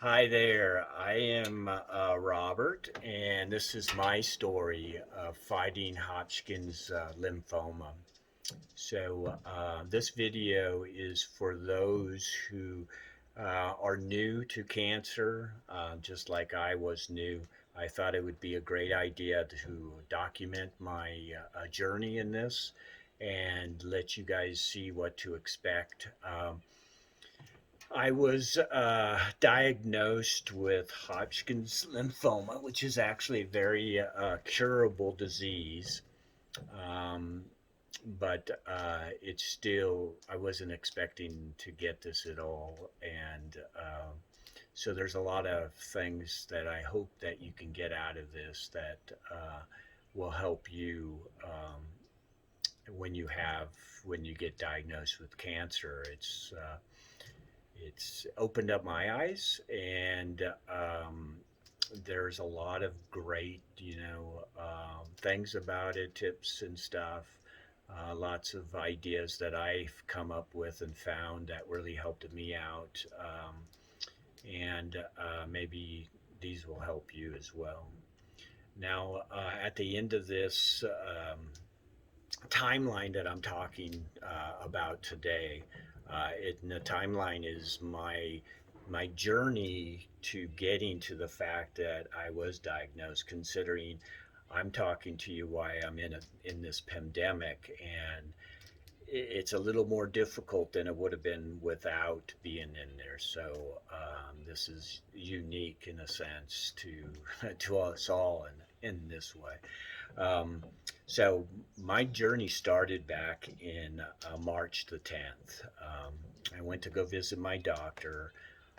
Hi there. I am Robert, and this is my story of fighting Hodgkin's lymphoma. This video is for those who are new to cancer, just like I was new. I thought it would be a great idea to document my journey in this and let you guys see what to expect. I was diagnosed with Hodgkin's lymphoma, which is actually a very curable disease. Um, but it's still, I wasn't expecting to get this at all. And so there's a lot of things that I hope that you can get out of this that will help you when you have, when you get diagnosed with cancer. It's opened up my eyes, and there's a lot of great, things about it, tips and stuff. Lots of ideas that I've come up with and found that really helped me out, and maybe these will help you as well. Now, at the end of this timeline that I'm talking about today, the timeline is my journey to getting to the fact that I was diagnosed. Considering I'm talking to you why I'm in this pandemic, and it's a little more difficult than it would have been without being in there. So this is unique in a sense to to us all in this way. Um, so my journey started back in March the 10th. I went to go visit my doctor.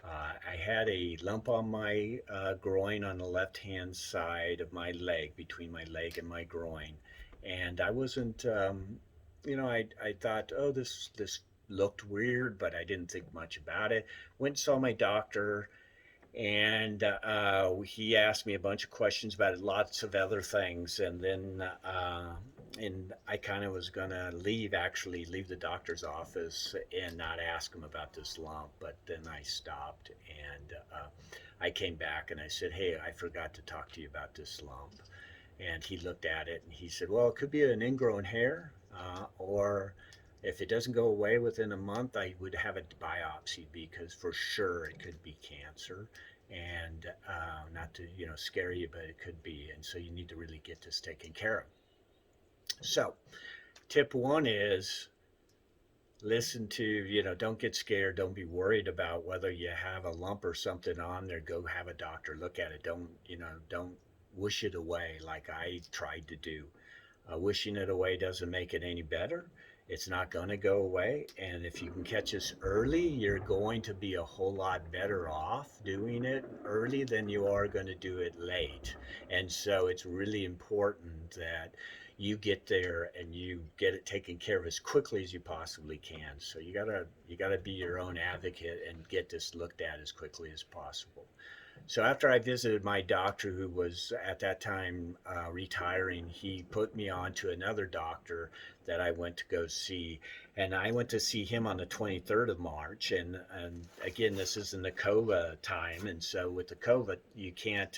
I had a lump on my groin on the left hand side of my leg, between my leg and my groin. And I wasn't, I thought, oh, this looked weird, but I didn't think much about it. Went and saw my doctor, and he asked me a bunch of questions about lots of other things, and I kind of was gonna actually leave the doctor's office and not ask him about this lump, but then I stopped, and I came back and I said, hey, I forgot to talk to you about this lump. And he looked at it and he said, well, it could be an ingrown hair, or if it doesn't go away within a month, I would have a biopsy, because for sure it could be cancer. And not to scare you, but it could be. And so you need to really get this taken care of. So tip one is listen to, don't get scared. Don't be worried about whether you have a lump or something on there. Go have a doctor look at it. Don't wish it away like I tried to do. Wishing it away doesn't make it any better. It's not going to go away. And if you can catch this early, you're going to be a whole lot better off doing it early than you are going to do it late. And so it's really important that you get there and you get it taken care of as quickly as you possibly can. So you gotta be your own advocate and get this looked at as quickly as possible. So after I visited my doctor, who was at that time retiring, he put me on to another doctor that I went to go see. And I went to see him on the 23rd of March. And again, this is in the COVID time. And so with the COVID, you can't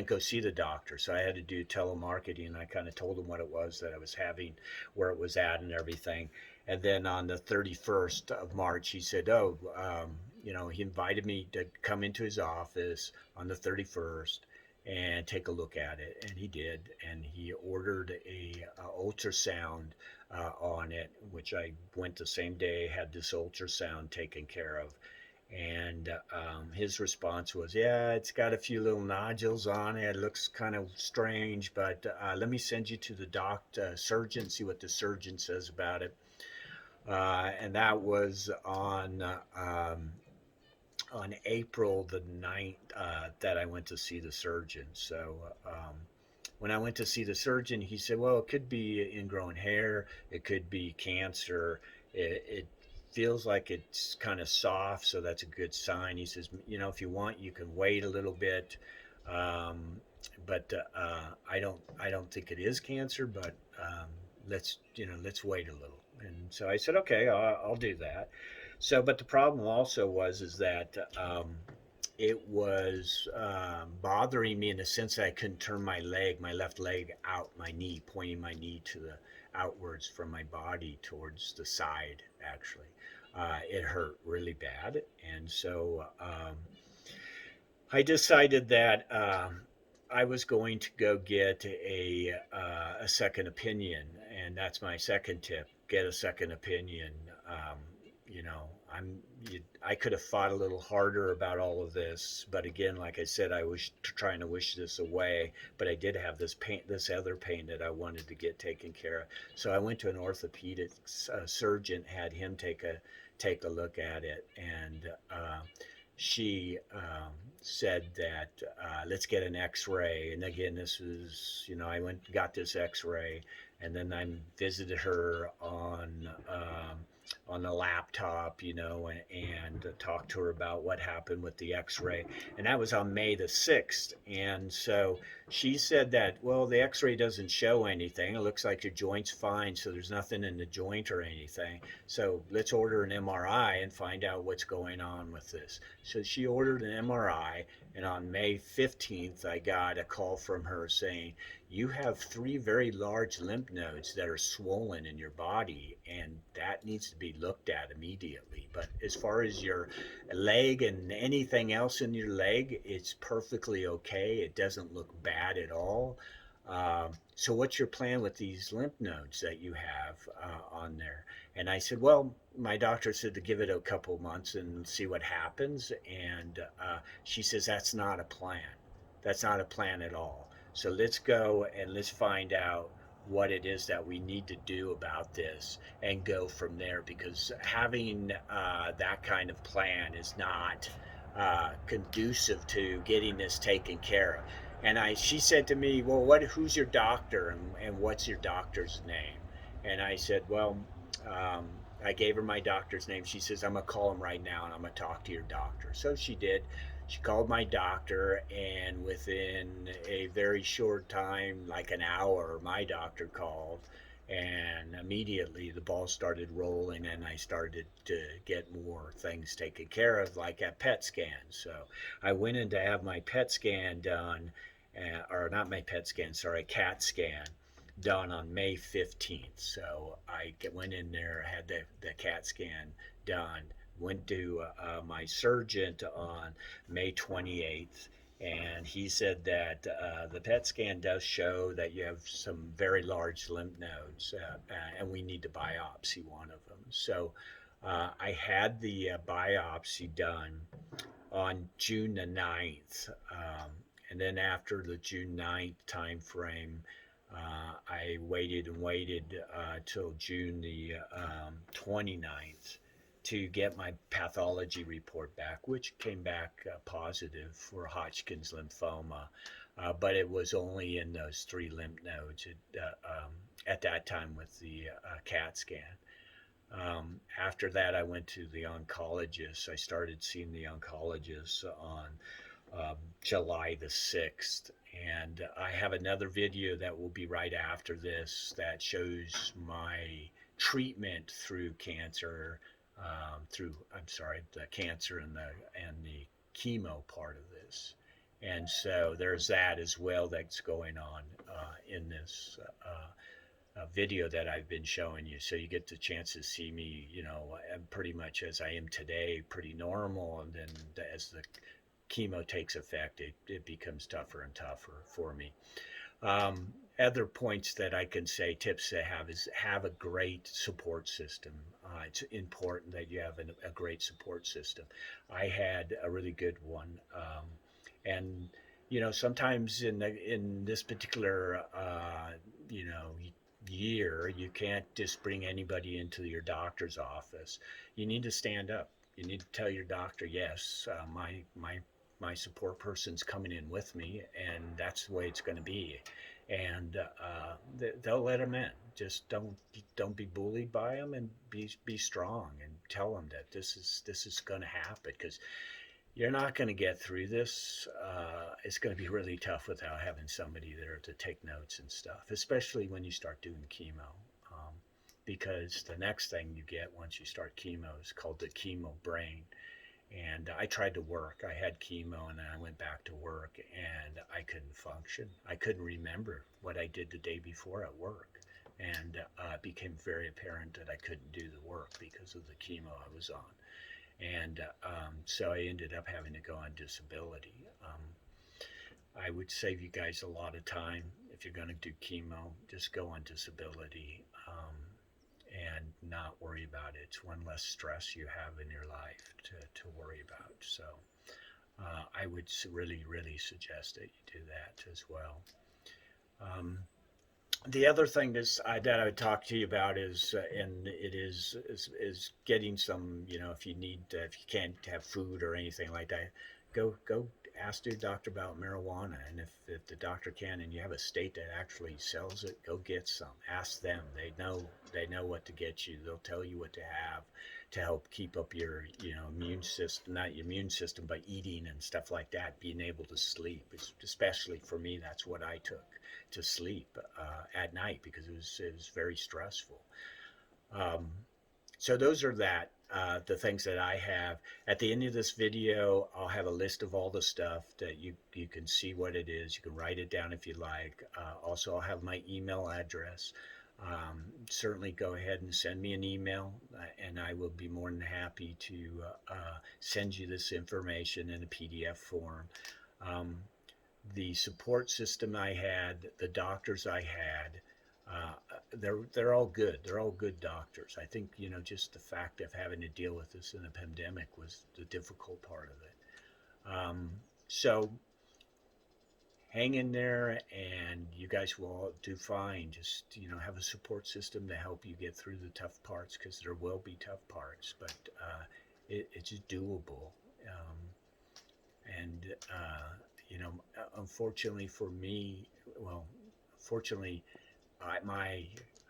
go see the doctor. So I had to do telemarketing. And I kind of told him what it was that I was having, where it was at, and everything. And then on the 31st of March, he said, oh, he invited me to come into his office on the 31st and take a look at it. And he did. And he ordered a ultrasound on it, which I went the same day, had this ultrasound taken care of. And his response was, yeah, it's got a few little nodules on it. It looks kind of strange, but let me send you to the surgeon, see what the surgeon says about it. And that was on April the 9th that I went to see the surgeon. So when I went to see the surgeon, he said, well, it could be ingrown hair, it could be cancer. It feels like it's kind of soft, so that's a good sign. He says, if you want, you can wait a little bit. Um, but I don't think it is cancer, but let's wait a little. And so I said, okay, I'll do that. So, but the problem also was is that it was bothering me in the sense that I couldn't turn my left leg out, my knee, pointing my knee to the outwards from my body towards the side, actually. It hurt really bad. And so I decided that I was going to go get a second opinion. And that's my second tip, get a second opinion. Um, you know, I could have fought a little harder about all of this, but again, like I said, I was trying to wish this away. But I did have this pain, this other pain that I wanted to get taken care of. So I went to an orthopedic surgeon, had him take a look at it, and she said that let's get an X-ray. And again, this was, I went got this X-ray, and then I visited her on the laptop, and talked to her about what happened with the X-ray, and that was on May the 6th. And so she said that, well, the X-ray doesn't show anything. It looks like your joint's fine, so there's nothing in the joint or anything. So let's order an MRI and find out what's going on with this. So she ordered an MRI, and on May 15th, I got a call from her saying, you have 3 very large lymph nodes that are swollen in your body, and that needs to be looked at immediately. But as far as your leg and anything else in your leg, it's perfectly okay. It doesn't look bad at all. So what's your plan with these lymph nodes that you have on there? And I said, well, my doctor said to give it a couple months and see what happens. And she says, that's not a plan. That's not a plan at all. So let's go and let's find out what it is that we need to do about this and go from there, because having that kind of plan is not conducive to getting this taken care of. And she said to me, well, who's your doctor, and what's your doctor's name? And I said, well, um, I gave her my doctor's name. She says, I'm going to call him right now and I'm going to talk to your doctor. So she did. She called my doctor, and within a very short time, like an hour, my doctor called, and immediately the ball started rolling, and I started to get more things taken care of, like a PET scan. So I went in to have my PET scan done, or not my PET scan, sorry, CAT scan done on May 15th. So I went in there, had the CAT scan done, went to my surgeon on May 28th, and he said that the PET scan does show that you have some very large lymph nodes, and we need to biopsy one of them. So I had the biopsy done on June the 9th. And then after the June 9th time frame, I waited and waited till June the 29th to get my pathology report back, which came back positive for Hodgkin's lymphoma, but it was only in those 3 lymph nodes at that time with the CAT scan. After that, I went to the oncologist. I started seeing the oncologist on July the 6th. And I have another video that will be right after this that shows my treatment through cancer, the cancer and the chemo part of this. And so there's that as well that's going on in this video that I've been showing you. So you get the chance to see me, pretty much as I am today, pretty normal. And then as the chemo takes effect, it becomes tougher and tougher for me. Other points that I can say, tips to have, is have a great support system. It's important that you have a great support system. I had a really good one, and sometimes in this particular year, you can't just bring anybody into your doctor's office. You need to stand up. You need to tell your doctor, yes, my support person's coming in with me, and that's the way it's going to be. And they'll let them in. Just don't be bullied by them, and be strong, and tell them that this is going to happen, because you're not going to get through this. It's going to be really tough without having somebody there to take notes and stuff, especially when you start doing chemo. Because the next thing you get once you start chemo is called the chemo brain. And I tried to work. I had chemo and then I went back to work and I couldn't function. I couldn't remember what I did the day before at work. And it became very apparent that I couldn't do the work because of the chemo I was on. And so I ended up having to go on disability. I would save you guys a lot of time if you're going to do chemo. Just go on disability and not worry about it. It's one less stress you have in your life to worry about. So I would really, really suggest that you do that as well. Um, the other thing that I would talk to you about is, and it is getting some, if you need, if you can't have food or anything like that, go ask your doctor about marijuana, and if the doctor can, and you have a state that actually sells it, go get some. Ask them. They know what to get you. They'll tell you what to have to help keep up your immune system, not your immune system, but eating and stuff like that, being able to sleep. Especially for me, that's what I took to sleep at night because it was very stressful. Um, so those are the things that I have. At the end of this video, I'll have a list of all the stuff that you can see what it is. You can write it down if you like. Also, I'll have my email address. Certainly go ahead and send me an email, and I will be more than happy to send you this information in a PDF form. Um, the support system I had, the doctors I had, they're all good. They're all good doctors. I think just the fact of having to deal with this in a pandemic was the difficult part of it. So hang in there, and you guys will do fine. Just have a support system to help you get through the tough parts because there will be tough parts, but it's doable. Um, and unfortunately for me, well, fortunately, I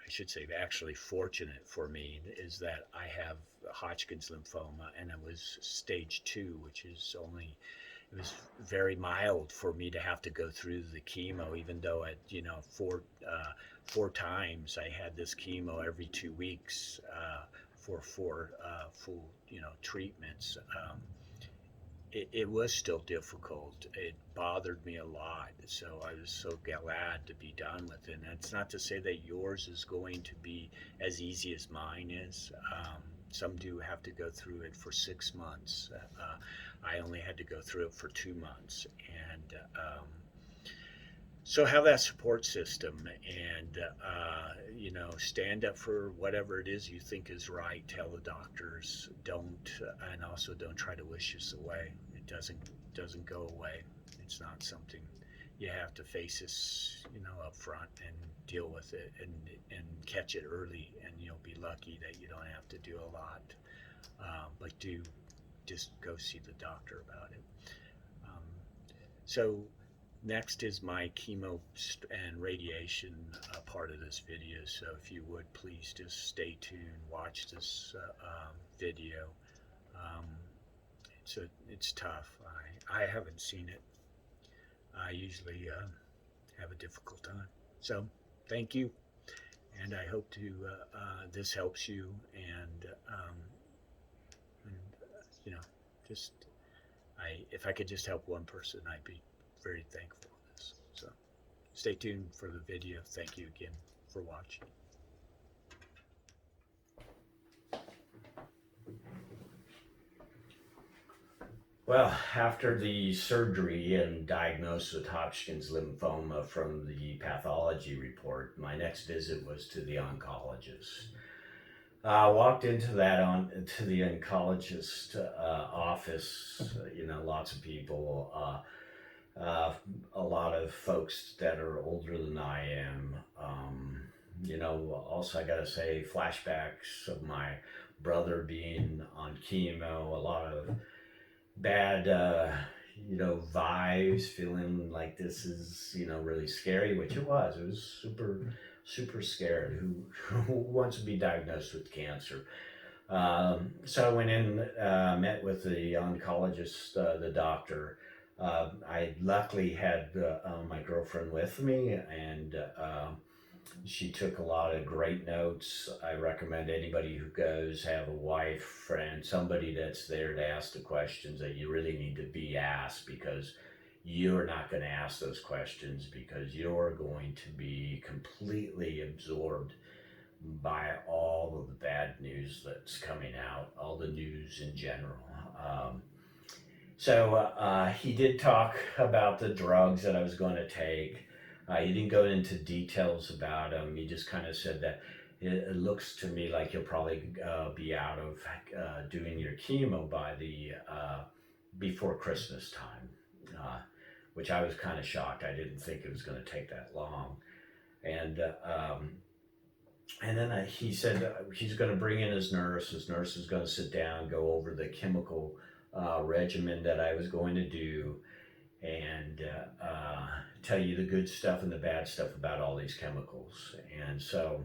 should say actually fortunate for me is that I have Hodgkin's lymphoma and it was stage 2, which is only it was very mild for me to have to go through the chemo, even though at four times I had this chemo every 2 weeks for four full treatments. It was still difficult. It bothered me a lot. So I was so glad to be done with it. And it's not to say that yours is going to be as easy as mine is. Some do have to go through it for 6 months. I only had to go through it for 2 months. And so have that support system and stand up for whatever it is you think is right. Tell the doctors, don't and also don't try to wish this away. It doesn't go away. It's not something you have to face this up front and deal with it and catch it early, and you'll be lucky that you don't have to do a lot, but do just go see the doctor about it. So next is my chemo and radiation part of this video. So if you would please just stay tuned, watch this video. Um, it's tough. I haven't seen it. I usually have a difficult time. So thank you, and I hope this helps you. And just if I could just help one person, I'd be very thankful for this. So stay tuned for the video. Thank you again for watching. Well, after the surgery and diagnosed with Hodgkin's lymphoma from the pathology report, my next visit was to the oncologist. I walked into the oncologist office. Lots of people. A lot of folks that are older than I am. Also I gotta say, flashbacks of my brother being on chemo, a lot of bad, vibes, feeling like this is, really scary, which it was. It was super, super scared. Who wants to be diagnosed with cancer? So I went in, met with the oncologist, the doctor. I luckily had my girlfriend with me, and She took a lot of great notes. I recommend anybody who goes have a wife, friend, somebody that's there to ask the questions that you really need to be asked, because you're not going to ask those questions because you're going to be completely absorbed by all of the bad news that's coming out, all the news in general. He did talk about the drugs that I was going to take. He didn't go into details about them. He just kind of said that it looks to me like you'll probably be out of doing your chemo by the before Christmas time, which I was kind of shocked. I didn't think it was going to take that long. And he said he's going to bring in his nurse. His nurse is going to sit down, go over the chemical regimen that I was going to do, and tell you the good stuff and the bad stuff about all these chemicals. And so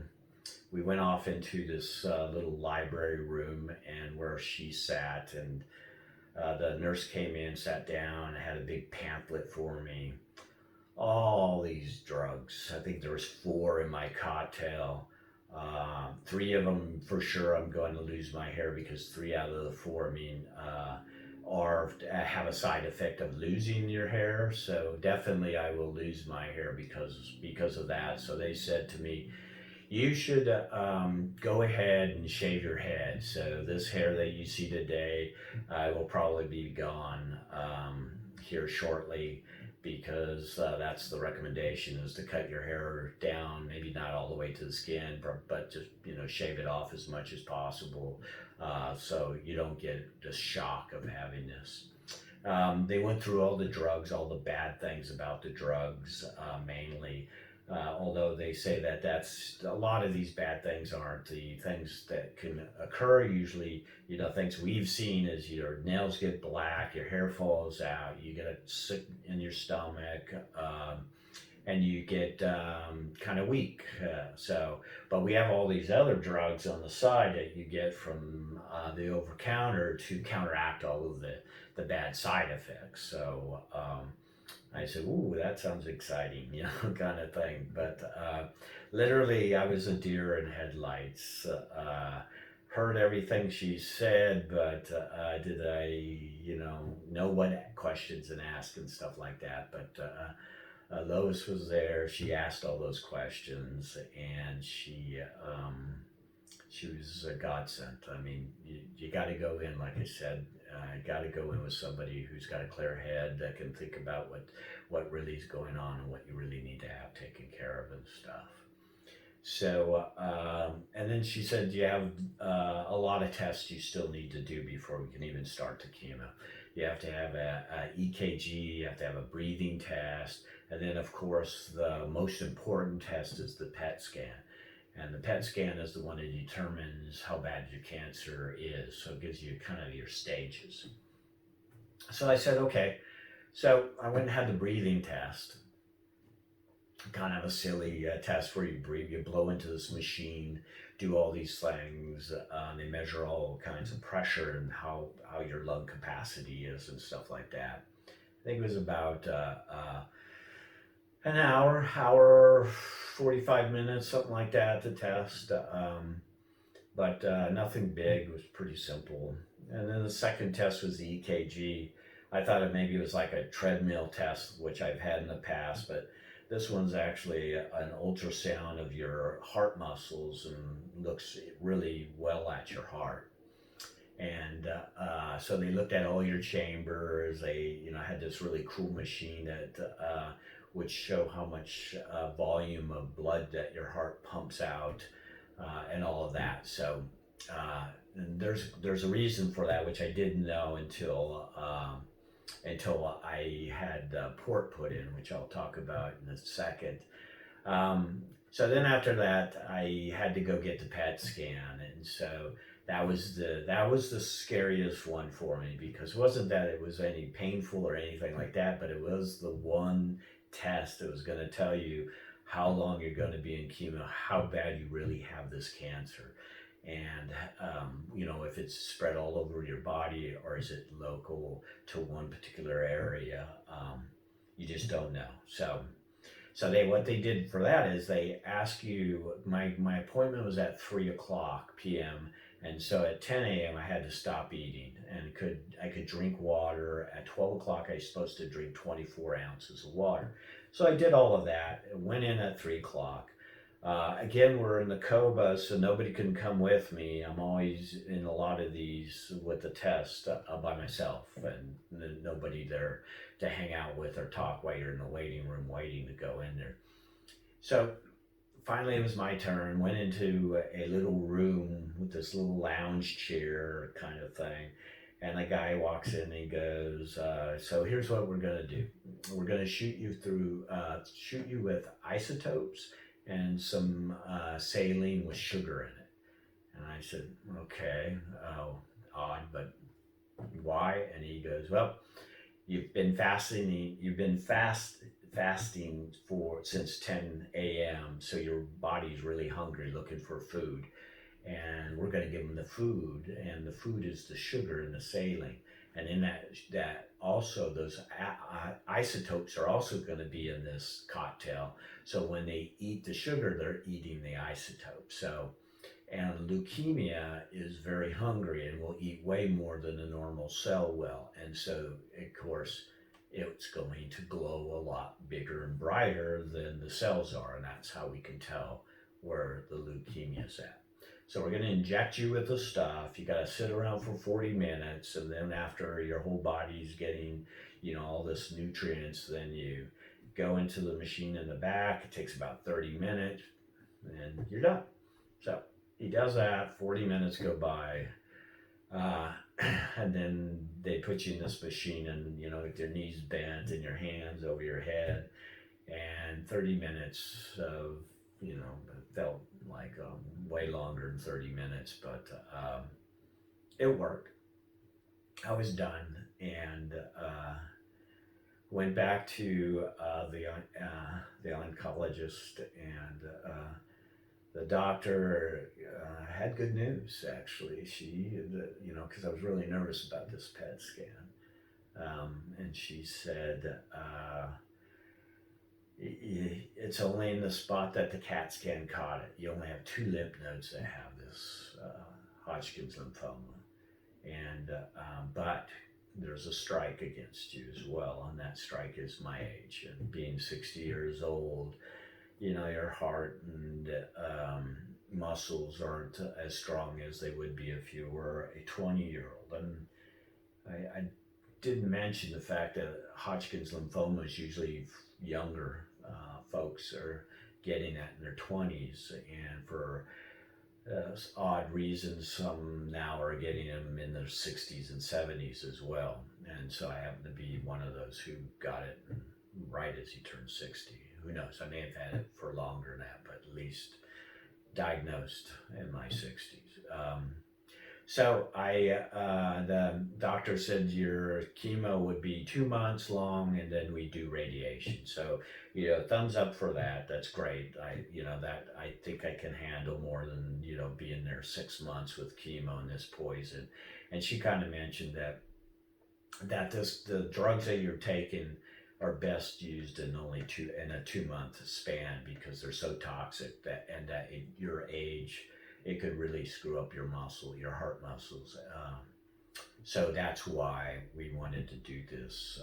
we went off into this little library room, and where she sat, and the nurse came in, sat down, and had a big pamphlet for me. All these drugs. I think there was 4 in my cocktail. 3 of them for sure I'm going to lose my hair, because 3 out of the 4, are have a side effect of losing your hair. So definitely I will lose my hair because of that. So they said to me, you should go ahead and shave your head. So this hair that you see today will probably be gone here shortly, because that's the recommendation, is to cut your hair down, maybe not all the way to the skin, but just shave it off as much as possible, so you don't get the shock of having this. They went through all the drugs, all the bad things about the drugs, mainly. Although they say that that's a lot of these bad things aren't the things that can occur. Usually, things we've seen is your nails get black, your hair falls out, you get a sick in your stomach, and you get kind of weak. But we have all these other drugs on the side that you get from the over counter to counteract all of the bad side effects. So I said, "Ooh, that sounds exciting," kind of thing. But literally, I was a deer in headlights. Heard everything she said, but did I, know what questions and ask and stuff like that? But Lois was there. She asked all those questions, and she was a godsend. I mean, you got to go in, like I said, got to go in with somebody who's got a clear head, that can think about what really is going on and what you really need to have taken care of and stuff. So, and then she said, you have a lot of tests you still need to do before we can even start the chemo. You have to have a EKG, you have to have a breathing test, and then, of course, the most important test is the PET scan. And the PET scan is the one that determines how bad your cancer is. So it gives you kind of your stages. So I said, okay. So I went and had the breathing test. Kind of a silly test where you breathe, you blow into this machine, do all these things. They measure all kinds of pressure and how your lung capacity is and stuff like that. I think it was about an hour, 45 minutes, something like that, to test. But nothing big. It was pretty simple. And then the second test was the EKG. I thought maybe it was like a treadmill test, which I've had in the past, but this one's actually an ultrasound of your heart muscles and looks really well at your heart. And so they looked at all your chambers. They, had this really cool machine that would show how much volume of blood that your heart pumps out, and all of that. So and there's a reason for that, which I didn't know until I had port put in, which I'll talk about in a second. So then after that, I had to go get the PET scan, and so that was the scariest one for me, because it wasn't that it was any painful or anything like that, but it was the one test that was going to tell you how long you're going to be in chemo, how bad you really have this cancer, and if it's spread all over your body or is it local to one particular area. You just don't know. So So what they did for that is they ask you. My appointment was at 3 o'clock p.m. And so at 10 a.m. I had to stop eating and I could drink water. At 12 o'clock I was supposed to drink 24 ounces of water. So I did all of that. Went in at 3 o'clock. Again, we're in the COBA, so nobody can come with me. I'm always in a lot of these with the test by myself, and nobody there to hang out with or talk while you're in the waiting room waiting to go in there. So finally, it was my turn. Went into a little room with this little lounge chair kind of thing. And the guy walks in and he goes, "So here's what we're gonna do. We're gonna shoot you with isotopes and some saline with sugar in it." And I said, "Okay, odd, but why?" And he goes, "Well, you've been fasting. You've been fasting for since 10 a.m. So your body's really hungry, looking for food, and we're going to give them the food, and the food is the sugar and the saline, and in that also those isotopes are also going to be in this cocktail. So when they eat the sugar, they're eating the isotope. So." And leukemia is very hungry and will eat way more than a normal cell will. And so, of course, it's going to glow a lot bigger and brighter than the cells are. And that's how we can tell where the leukemia is at. So we're going to inject you with the stuff. You got to sit around for 40 minutes. And then after your whole body's getting, all this nutrients, then you go into the machine in the back. It takes about 30 minutes and you're done. So he does that. 40 minutes go by, uh, and then they put you in this machine, and with your knees bent and your hands over your head, and 30 minutes of it felt like way longer than 30 minutes, but it worked. I was done, and went back to the oncologist, and the doctor had good news, actually. Because I was really nervous about this PET scan. And she said, it's only in the spot that the CAT scan caught it. You only have 2 lymph nodes that have this Hodgkin's lymphoma. And, but there's a strike against you as well. And that strike is my age. And being 60 years old, your heart and muscles aren't as strong as they would be if you were a 20-year-old. And I didn't mention the fact that Hodgkin's lymphoma is usually younger folks are getting that in their 20s, and for odd reasons, some now are getting them in their 60s and 70s as well. And so I happen to be one of those who got it right as he turned 60. Who knows? I may have had it for longer than that, but at least diagnosed in my 60s. So the doctor said your chemo would be 2 months long, and then we do radiation. So, thumbs up for that. That's great. I think I can handle more than, being there 6 months with chemo and this poison. And she kind of mentioned that the drugs that you're taking are best used in in a 2 month span, because they're so toxic that at your age it could really screw up your heart muscles. So that's why we wanted to do this.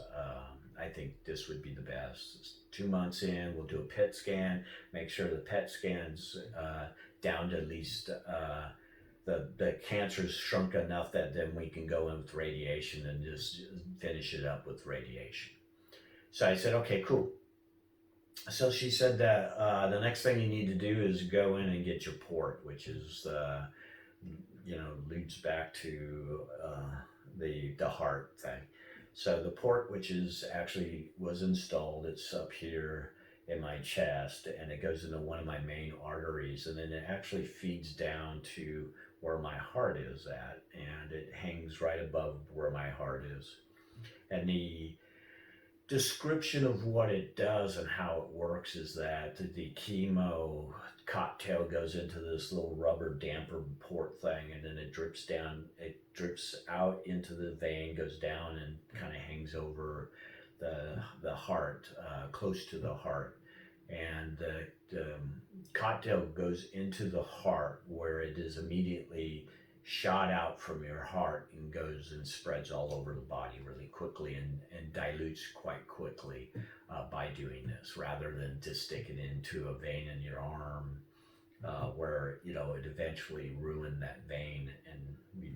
I think this would be the best. 2 months in, we'll do a PET scan, make sure the PET scan's down to at least the cancer's shrunk enough that then we can go in with radiation and just finish it up with radiation. So I said, okay, cool. So she said that the next thing you need to do is go in and get your port, which is leads back to the heart thing. So the port, which was installed, it's up here in my chest, and it goes into one of my main arteries, and then it actually feeds down to where my heart is at, and it hangs right above where my heart is. And the description of what it does and how it works is that the chemo cocktail goes into this little rubber damper port thing, and then it drips out into the vein, goes down and kind of hangs over the heart, close to the heart. and the cocktail goes into the heart where it is immediately shot out from your heart and goes and spreads all over the body really quickly and dilutes quite quickly by doing this, rather than just stick it into a vein in your arm where it eventually ruined that vein, and we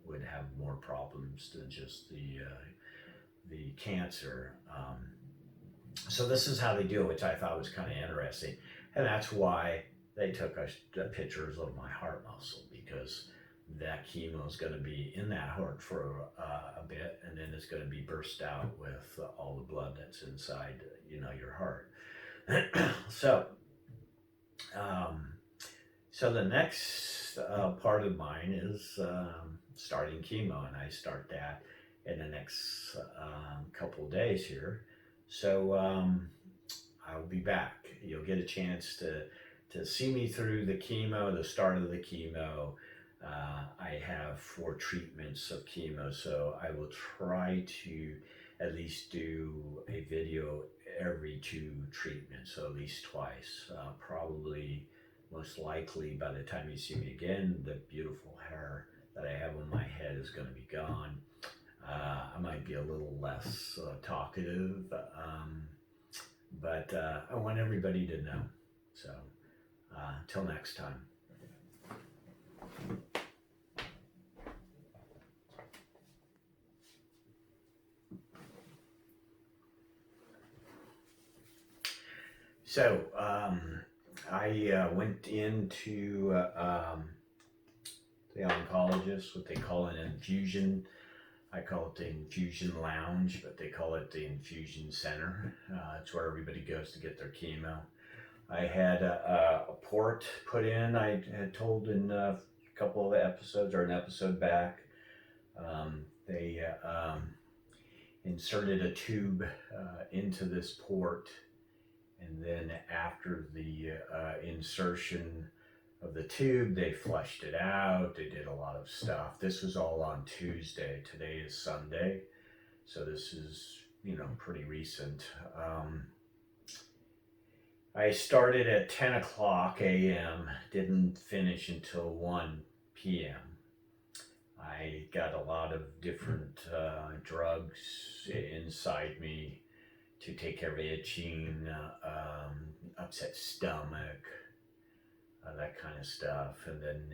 would have more problems than just the cancer. So this is how they do it, which I thought was kind of interesting, and that's why they took pictures of my heart muscle, because that chemo is going to be in that heart for a bit, and then it's going to be burst out with all the blood that's inside, your heart. So, um, so the next part of mine is starting chemo, and I start that in the next couple of days here. So I'll be back. You'll get a chance to see me through the chemo, the start of the chemo. I have 4 treatments of chemo, so I will try to at least do a video every 2 treatments, so at least twice. Probably, most likely, by the time you see me again, the beautiful hair that I have on my head is going to be gone. I might be a little less talkative, but I want everybody to know. So, till next time. So, I went into the oncologist, what they call an infusion. I call it the infusion lounge, but they call it the infusion center. It's where everybody goes to get their chemo. I had a port put in. I had told in a couple of episodes, or an episode back, they inserted a tube into this port, and then after the insertion of the tube, they flushed it out. They did a lot of stuff. This was all on Tuesday. Today is Sunday, so this is pretty recent. I started at 10 o'clock a.m., didn't finish until 1 p.m. I got a lot of different drugs inside me to take care of itching, upset stomach, that kind of stuff. And then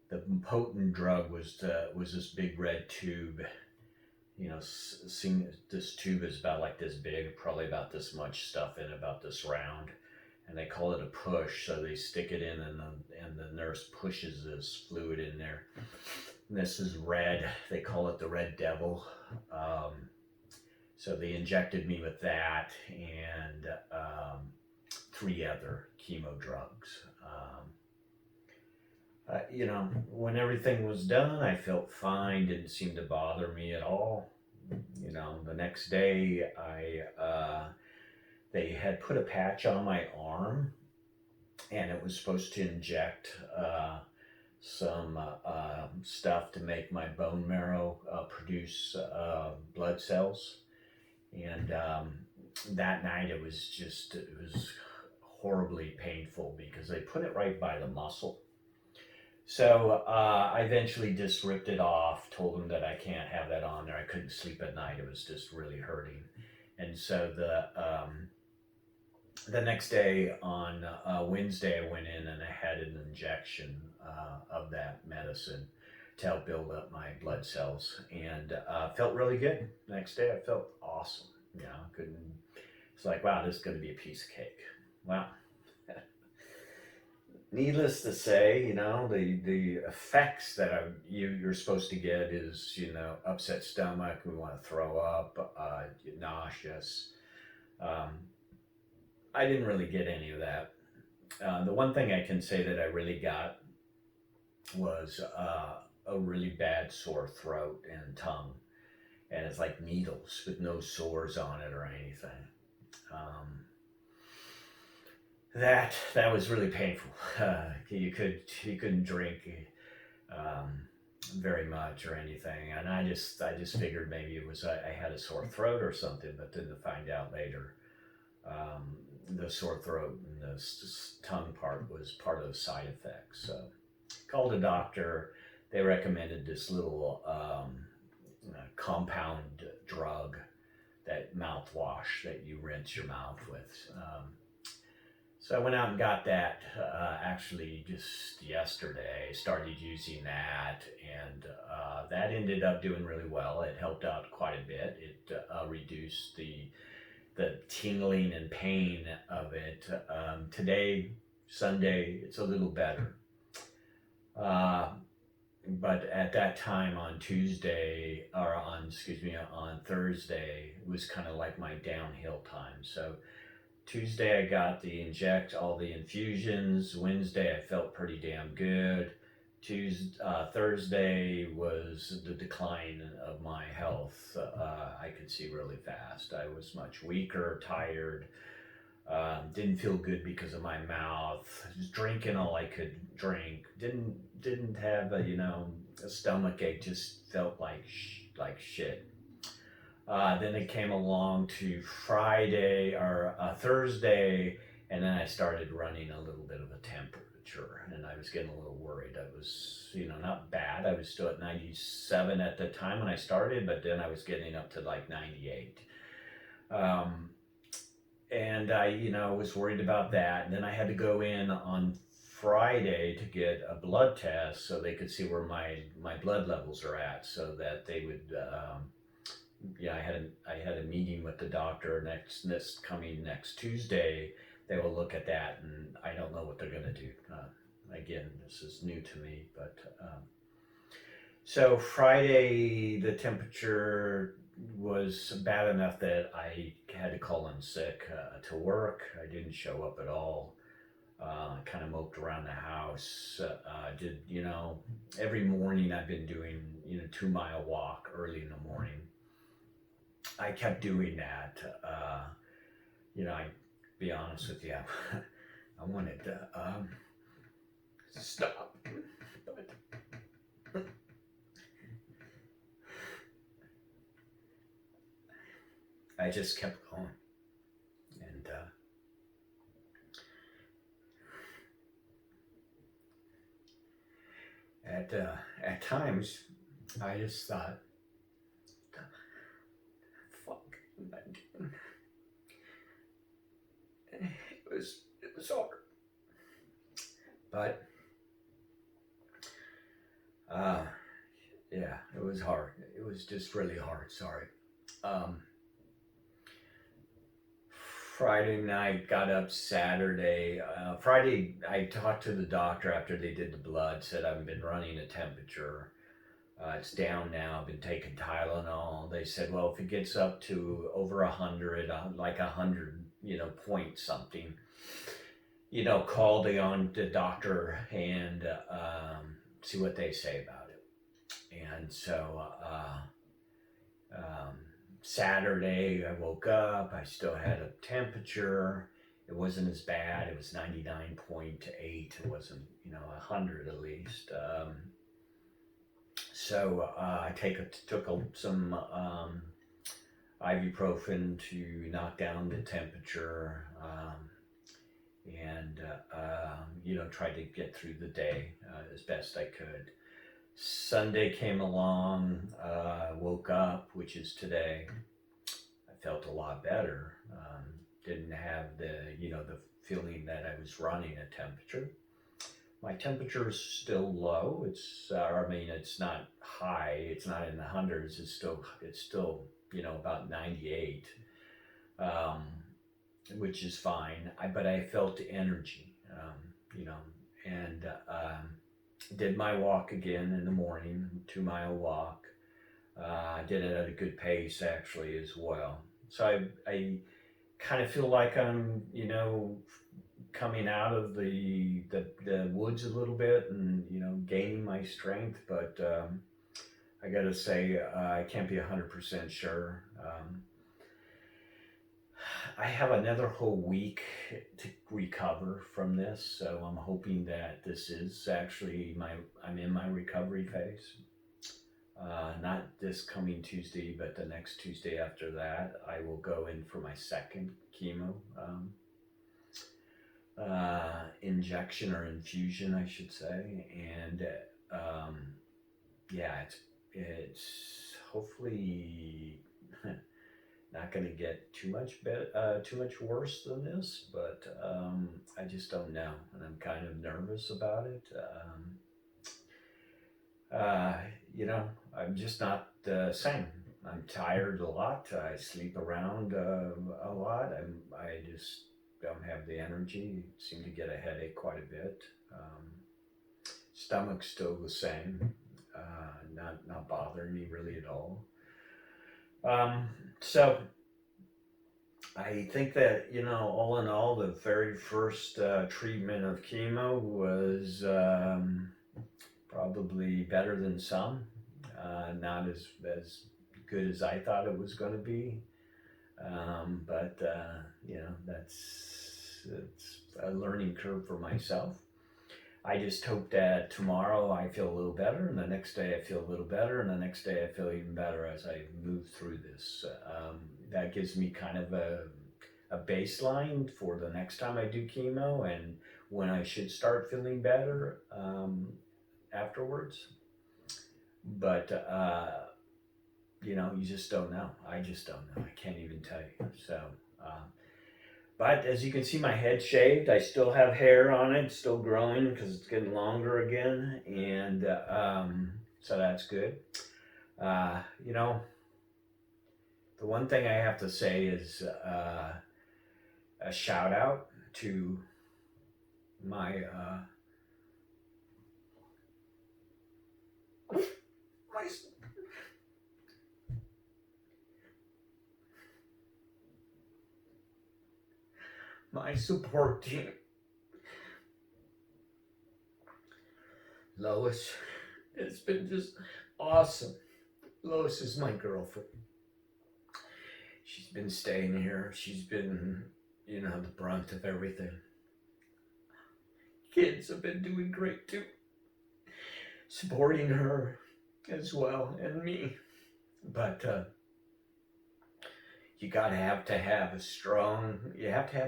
the potent drug was this big red tube. This tube is about like this big, probably about this much stuff in, about this round, and they call it a push. So they stick it in, and the nurse pushes this fluid in there. And this is red. They call it the Red Devil. So they injected me with that and 3 other chemo drugs. When everything was done, I felt fine. Didn't seem to bother me at all. The next day, they had put a patch on my arm, and it was supposed to inject some stuff to make my bone marrow produce blood cells. And that night, it was horribly painful because they put it right by the muscle. So I eventually just ripped it off, told them that I can't have that on there. I couldn't sleep at night. It was just really hurting. And so the next day, on Wednesday, I went in and I had an injection of that medicine to help build up my blood cells, and felt really good. Next day, I felt awesome. It's like, wow, this is going to be a piece of cake. Wow. Needless to say, the effects that you're supposed to get is, upset stomach, we want to throw up, nauseous. I didn't really get any of that. The one thing I can say that I really got was a really bad sore throat and tongue, and it's like needles with no sores on it or anything. That was really painful. You couldn't drink very much or anything, and I just figured maybe it was I had a sore throat or something, but then to find out later The sore throat and the tongue part was part of the side effects. So called a doctor. They recommended this little compound drug, that mouthwash that you rinse your mouth with. So I went out and got that actually just yesterday. Started using that, and that ended up doing really well. It helped out quite a bit. It reduced the tingling and pain of it. Today, Sunday, it's a little better. But at that time on Tuesday, or on Thursday, it was kind of like my downhill time. So Tuesday I got all the infusions. Wednesday I felt pretty damn good. Thursday was the decline of my health. I could see really fast. I was much weaker, tired. Didn't feel good because of my mouth. Just drinking all I could drink. Didn't have a stomach ache. Just felt like shit. Then it came along to Friday or Thursday, and then I started running a little bit of a temperature, and I was getting a little worried. I was, not bad. I was still at 97 at the time when I started, but then I was getting up to like 98. And I, was worried about that. And then I had to go in on Friday to get a blood test so they could see where my blood levels are at, so that they would. I had a meeting with the doctor next Tuesday. They will look at that, and I don't know what they're going to do. Again, this is new to me, but so Friday the temperature was bad enough that I had to call in sick to work. I didn't show up at all. Kind of moped around the house. Did every morning I've been doing 2-mile walk early in the morning. I kept doing that. I be honest with you, I wanted to stop, but I just kept going, and at times I just thought, fuck am I doing? It was hard, but yeah, it was hard. It was just really hard. Sorry. Friday night, got up Saturday. Friday, I talked to the doctor after they did the blood, said I've been running a temperature. It's down now. I've been taking Tylenol. They said, well, if it gets up to over 100, like 100, point something, call the doctor and see what they say about it. And so Saturday, I woke up. I still had a temperature. It wasn't as bad. It was 99.8. It wasn't, 100 at least. So I took some ibuprofen to knock down the temperature, and tried to get through the day as best I could. Sunday came along, woke up, which is today. I felt a lot better. Didn't have the feeling that I was running a temperature. My temperature is still low. It's not high. It's not in the hundreds. It's still about 98, which is fine. But I felt energy, and did my walk again in the morning, 2-mile walk. I did it at a good pace actually as well. So I kind of feel like I'm, coming out of the woods a little bit and, gaining my strength, but I gotta say, I can't be 100% sure. I have another whole week to recover from this, so I'm hoping that this is actually I'm in my recovery phase. Not this coming Tuesday, but the next Tuesday after that, I will go in for my second chemo injection or infusion, I should say. And yeah, it's hopefully not going to get too much worse than this, but I just don't know, and I'm kind of nervous about it. Uh, I'm just not the same. I'm tired a lot. I sleep around a lot. I just don't have the energy. Seem to get a headache quite a bit. Stomach's still the same. Not bothering me really at all. So I think that, all in all, the very first treatment of chemo was probably better than some. Not as good as I thought it was going to be. But it's a learning curve for myself. I just hope that tomorrow I feel a little better, and the next day I feel a little better, and the next day I feel even better as I move through this. That gives me kind of a baseline for the next time I do chemo and when I should start feeling better afterwards. But you just don't know. I just don't know. I can't even tell you. So, but as you can see, my head's shaved. I still have hair on it, still growing because it's getting longer again, and so that's good. The one thing I have to say is a shout out to my my support team. Lois, it's been just awesome. Lois is my girlfriend. She's been staying here. She's been, the brunt of everything. Kids have been doing great too. Supporting her as well, and me. But you have to have a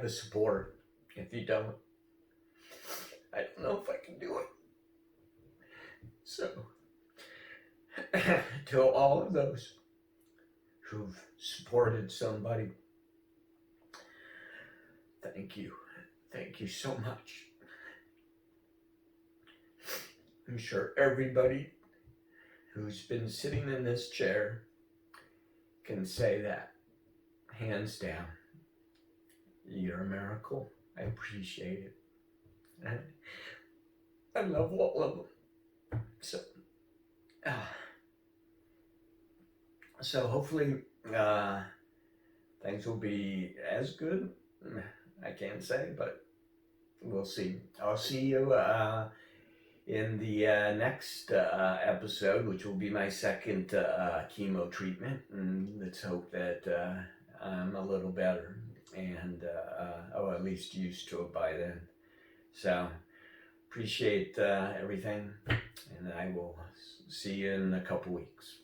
support. If you don't, I don't know if I can do it. So, to all of those who've supported somebody, thank you. Thank you so much. I'm sure everybody who's been sitting in this chair can say that, hands down. You're a miracle. I appreciate it. And I love all of them. So hopefully things will be as good. I can't say, but we'll see. I'll see you in the next episode, which will be my second chemo treatment, and let's hope that I'm a little better and at least used to it by then. So appreciate everything, and I will see you in a couple weeks.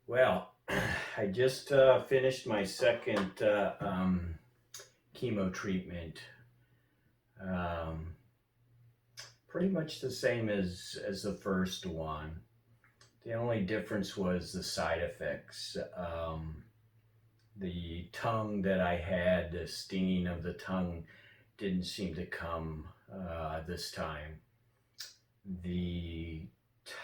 Well, I just finished my second chemo treatment. Pretty much the same as the first one. The only difference was the side effects. The tongue that I had, the stinging of the tongue, didn't seem to come this time. The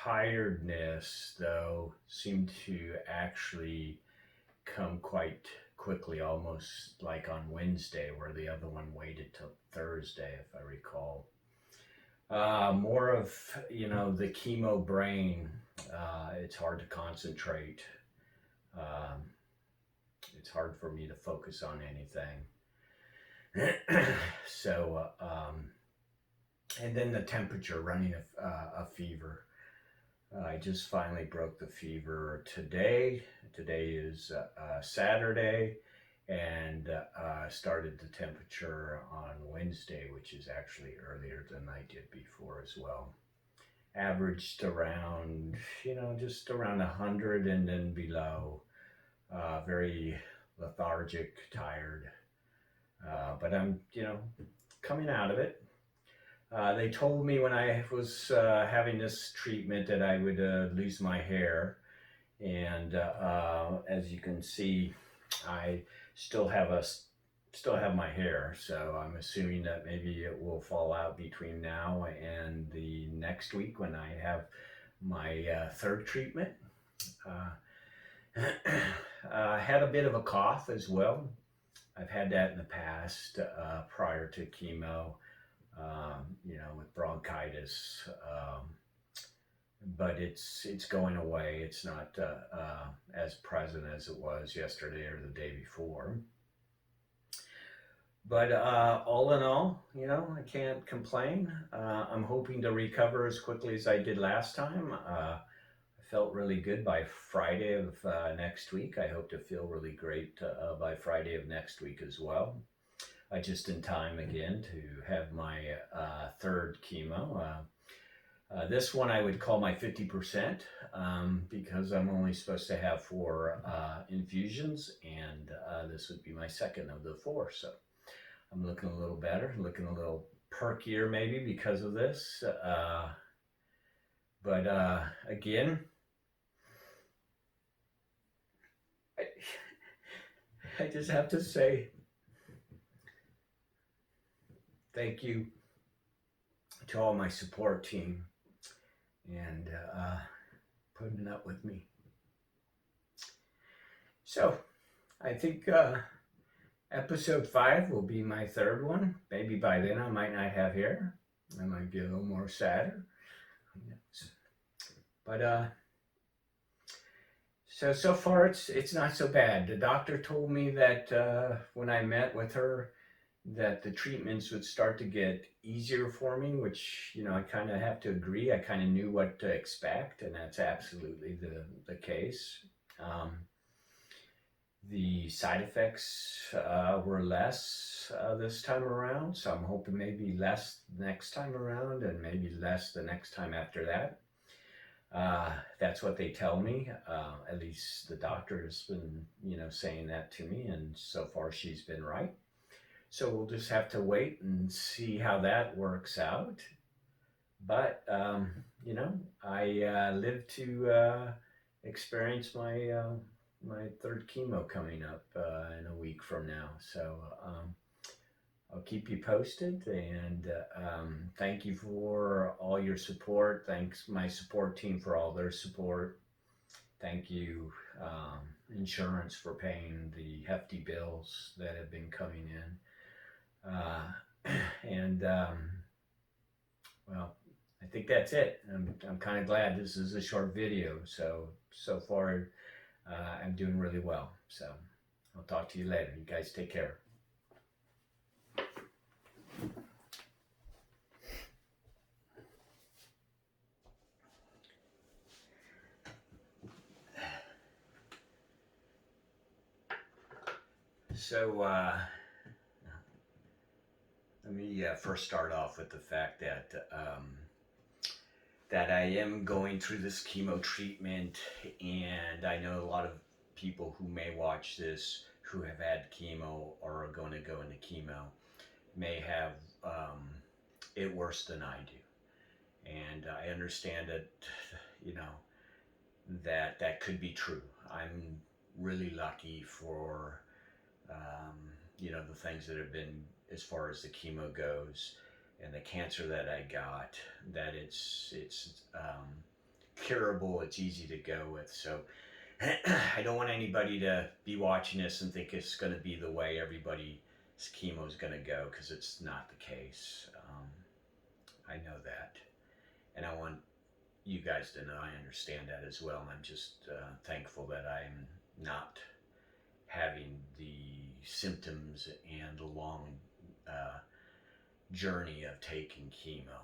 tiredness, though, seemed to actually come quite quickly, almost like on Wednesday, where the other one waited till Thursday, if I recall. More of, the chemo brain. It's hard to concentrate. It's hard for me to focus on anything. So, and then the temperature, running a fever. I just finally broke the fever today. Today is Saturday, and started the temperature on Wednesday, which is actually earlier than I did before as well. Averaged around, just around 100 and then below. Very lethargic, tired, but I'm, coming out of it. They told me when I was having this treatment that I would lose my hair, and as you can see, I still have a still have my hair, so I'm assuming that maybe it will fall out between now and the next week when I have my third treatment. I had a bit of a cough as well. I've had that in the past prior to chemo, with bronchitis. But it's going away. It's not as present as it was yesterday or the day before. But all in all, I can't complain. I'm hoping to recover as quickly as I did last time. I felt really good by Friday of next week. I hope to feel really great by Friday of next week as well. Just in time again to have my third chemo. This one I would call my 50% because I'm only supposed to have 4 infusions, and this would be my second of the 4. So I'm looking a little better, looking a little perkier maybe because of this. But again, I just have to say thank you to all my support team and putting up with me. So I think episode 5 will be my third one. Maybe by then I might not have hair. I might be a little more sadder. But so far it's not so bad. The doctor told me that when I met with her, that the treatments would start to get easier for me, which I kind of have to agree. I kind of knew what to expect, and that's absolutely the case. The side effects were less this time around, so I'm hoping maybe less next time around, and maybe less the next time after that. That's what they tell me. At least the doctor has been, saying that to me, and so far she's been right. So we'll just have to wait and see how that works out. But I live to experience my third chemo coming up in a week from now. So I'll keep you posted, and thank you for all your support. Thanks my support team for all their support. Thank you, insurance, for paying the hefty bills that have been coming in. And well, I think that's it. I'm kind of glad this is a short video. So far, I'm doing really well. So I'll talk to you later. You guys take care. So let me first start off with the fact that that I am going through this chemo treatment, and I know a lot of people who may watch this who have had chemo or are going to go into chemo may have it worse than I do, and I understand that that could be true. I'm really lucky for the things that have been, as far as the chemo goes and the cancer that I got, that it's curable. It's easy to go with. So I don't want anybody to be watching this and think it's going to be the way everybody's chemo is going to go, because it's not the case. I know that, and I want you guys to know I understand that as well. And I'm just thankful that I'm not having the symptoms and the long journey of taking chemo.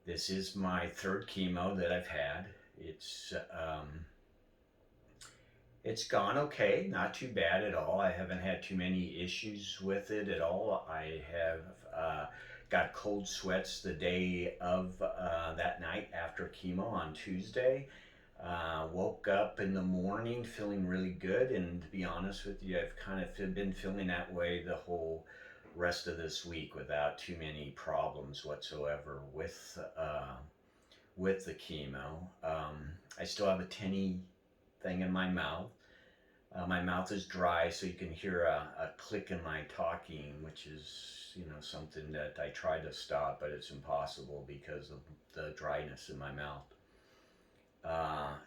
This is my third chemo that I've had. It's it's gone okay, not too bad at all. I haven't had too many issues with it at all. I have got cold sweats the day of that night after chemo on Tuesday. Woke up in the morning feeling really good, and to be honest with you, I've kind of been feeling that way the whole rest of this week without too many problems whatsoever with the chemo. I still have a tinny thing in my mouth is dry, so you can hear a click in my talking, which is, something that I try to stop, but it's impossible because of the dryness in my mouth.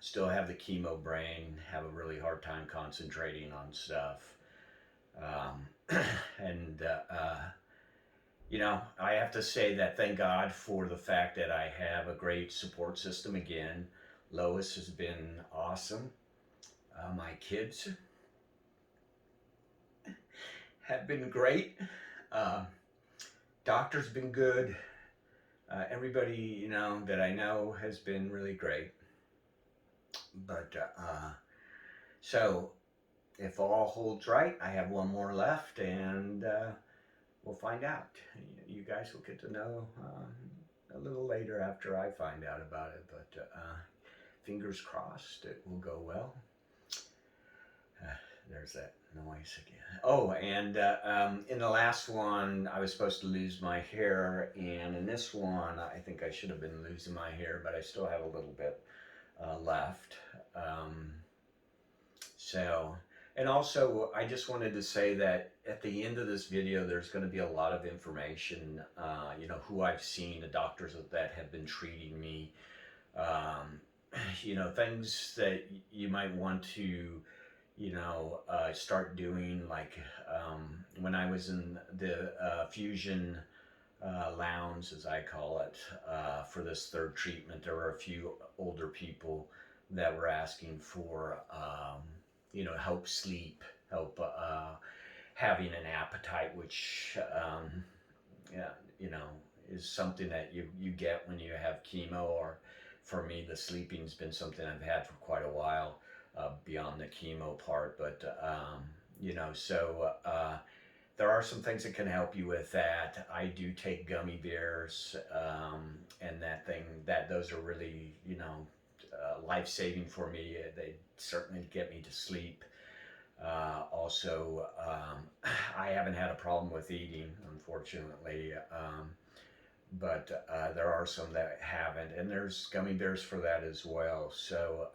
Still have the chemo brain, have a really hard time concentrating on stuff. And, I have to say that thank God for the fact that I have a great support system again. Lois has been awesome. My kids have been great. Uh, Doctor's been good. Everybody, that I know has been really great. But so if all holds right, I have one more left, and we'll find out. You guys will get to know a little later after I find out about it. But fingers crossed, it will go well. There's that noise again. Oh, and in the last one, I was supposed to lose my hair, and in this one, I think I should have been losing my hair, but I still have a little bit left. So, and also, I just wanted to say that at the end of this video, there's going to be a lot of information, who I've seen, the doctors that have been treating me, um, things that you might want to start doing, like when I was in the fusion lounge, as I call it, for this third treatment, there were a few older people that were asking for, help sleep, help having an appetite, which, yeah, is something that you get when you have chemo. Or for me, the sleeping's been something I've had for quite a while, beyond the chemo part. But, so there are some things that can help you with that. I do take gummy bears, and those are really, life saving for me. They certainly get me to sleep. Also, I haven't had a problem with eating, unfortunately, but there are some that haven't, and there's gummy bears for that as well. So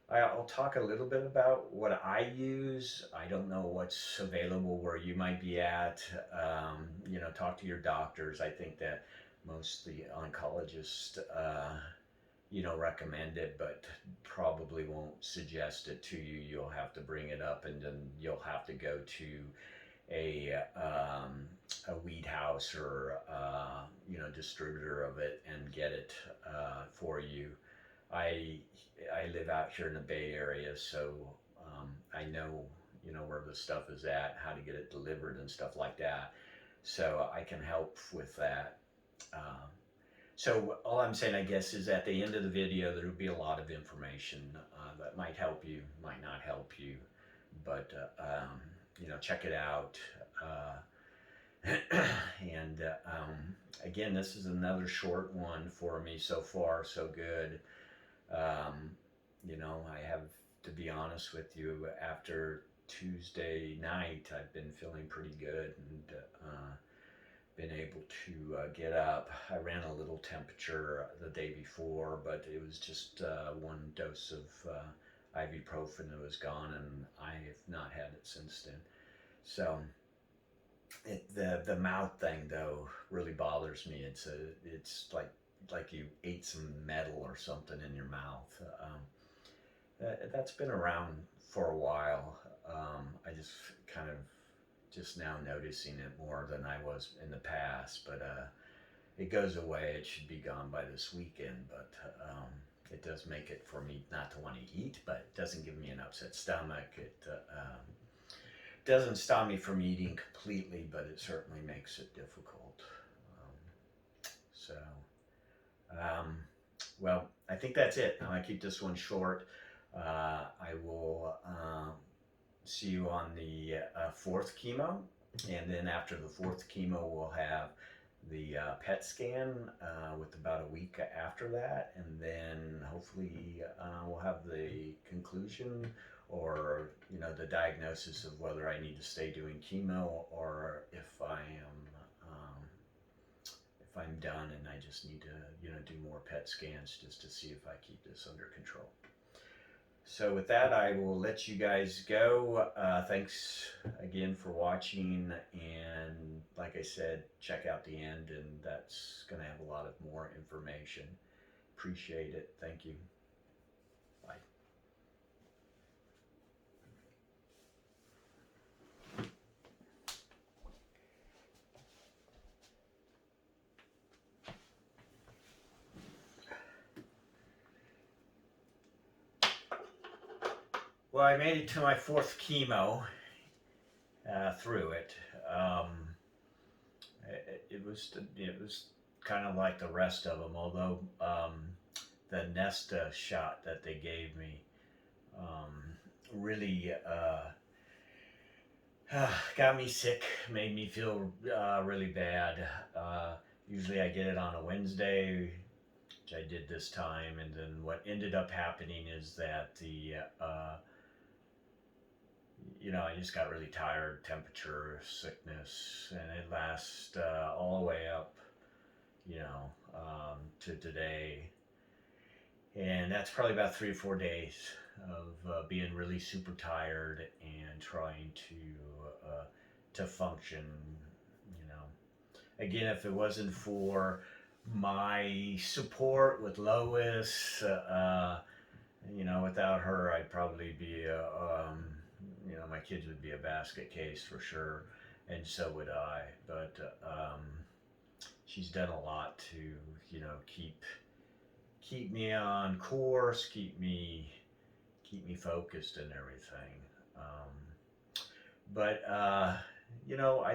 I'll talk a little bit about what I use. I don't know what's available where you might be at. Talk to your doctors. I think that most of the oncologists, recommend it, but probably won't suggest it to you. You'll have to bring it up, and then you'll have to go to a weed house or distributor of it and get it for you. I I live out here in the Bay Area, so I know where the stuff is at, how to get it delivered and stuff like that. So I can help with that. Um, so all I'm saying, I guess, is at the end of the video there will be a lot of information that might help you, might not help you, but check it out. And again, this is another short one for me so far, so good. Um, I have to be honest with you, after Tuesday night, I've been feeling pretty good, and been able to get up. I ran a little temperature the day before, but it was just one dose of ibuprofen that was gone, and I have not had it since then. So the mouth thing though really bothers me. It's like you ate some metal or something in your mouth. That's been around for a while. I just kind of just now noticing it more than I was in the past, but it goes away. It should be gone by this weekend, but it does make it for me not to want to eat, but it doesn't give me an upset stomach. It doesn't stop me from eating completely, but it certainly makes it difficult. So Well, I think that's it. I'm gonna keep this one short. I will see you on the fourth chemo, and then after the fourth chemo, we'll have the PET scan with about a week after that, and then hopefully we'll have the conclusion or the diagnosis of whether I need to stay doing chemo or if I'm done and I just need to do more PET scans just to see if I keep this under control. So with that, I will let you guys go. Thanks again for watching, and like I said, check out the end, and that's going to have a lot of more information. Appreciate it. Thank you. Bye. Well, I made it to my fourth chemo through it. Um, it was kind of like the rest of them, although the Nesta shot that they gave me um, really got me sick, made me feel really bad. Usually I get it on a Wednesday, which I did this time, and then what ended up happening is that I just got really tired, temperature, sickness, and it lasts all the way up, to today. And that's probably about 3 or 4 days of being really super tired and trying to function. Again, if it wasn't for my support with Lois, without her, I'd probably be my kids would be a basket case for sure, and so would I. But she's done a lot to keep me on course, keep me focused and everything. But I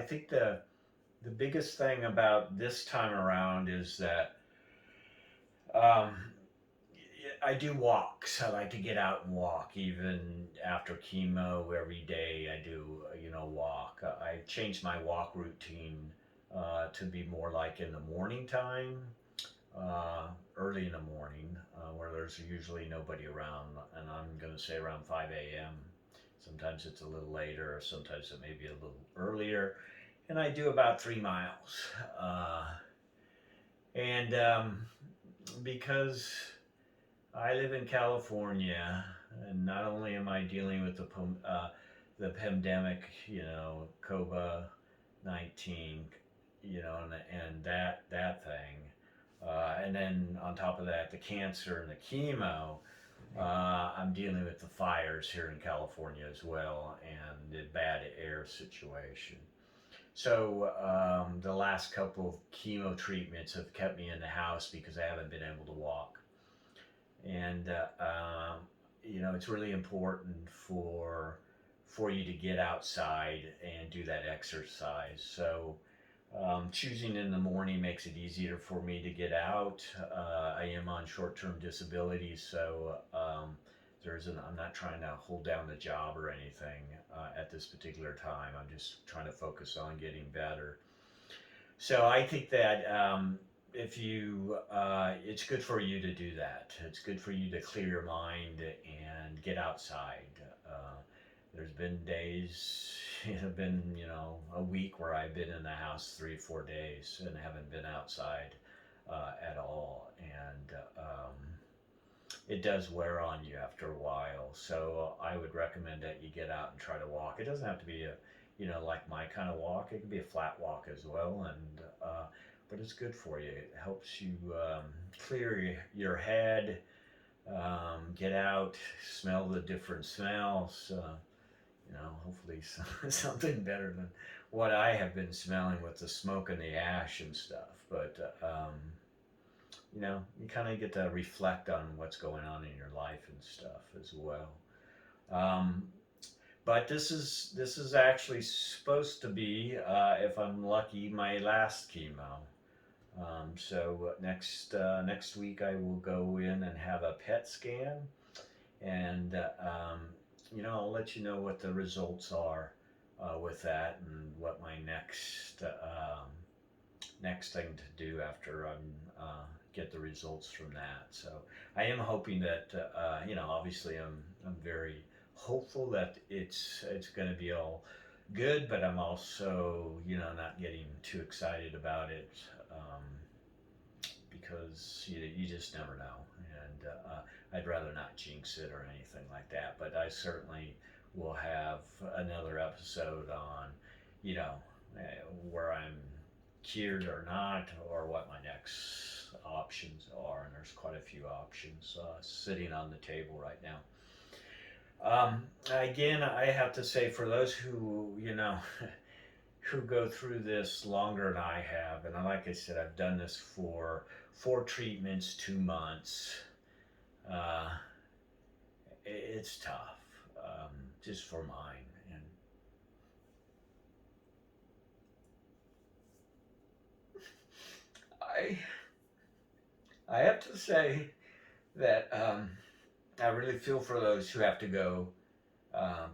think the biggest thing about this time around is that um, I do walks. I like to get out and walk, even after chemo. Every day I do, walk. I changed my walk routine to be more like in the morning time, early in the morning, where there's usually nobody around, and I'm going to say around 5 a.m. Sometimes it's a little later, or sometimes it may be a little earlier. And I do about 3 miles. And because I live in California, and not only am I dealing with the pandemic, COVID-19, and that thing, and then on top of that, the cancer and the chemo. I'm dealing with the fires here in California as well, and the bad air situation. So the last couple of chemo treatments have kept me in the house because I haven't been able to walk. And it's really important for you to get outside and do that exercise. So choosing in the morning makes it easier for me to get out. I am on short-term disability, so I'm not trying to hold down the job or anything at this particular time. I'm just trying to focus on getting better. So I think that it's good for you to do that. It's good for you to clear your mind and get outside. There's been days, it have been, a week where I've been in the house 3, 4 days and haven't been outside at all. And it does wear on you after a while. So I would recommend that you get out and try to walk. It doesn't have to be like my kind of walk. It could be a flat walk as well. And, but it's good for you. It helps you clear your head, get out, smell the different smells. Hopefully something better than what I have been smelling with the smoke and the ash and stuff. But you kind of get to reflect on what's going on in your life and stuff as well. But this is actually supposed to be, if I'm lucky, my last chemo. So next week I will go in and have a PET scan, and I'll let you know what the results are with that, and what my next thing to do after get the results from that. So I am hoping that obviously I'm very hopeful that it's going to be all good, but I'm also not getting too excited about it, because you just never know, and I'd rather not jinx it or anything like that. But I certainly will have another episode on you know where I'm cured or not, or what my next options are, and there's quite a few options sitting on the table right now. Again, I have to say, for those who who go through this longer than I have, and like I said, I've done this for 4 treatments, 2 months. Uh, it's tough, just for mine, and I I have to say that I really feel for those who have to go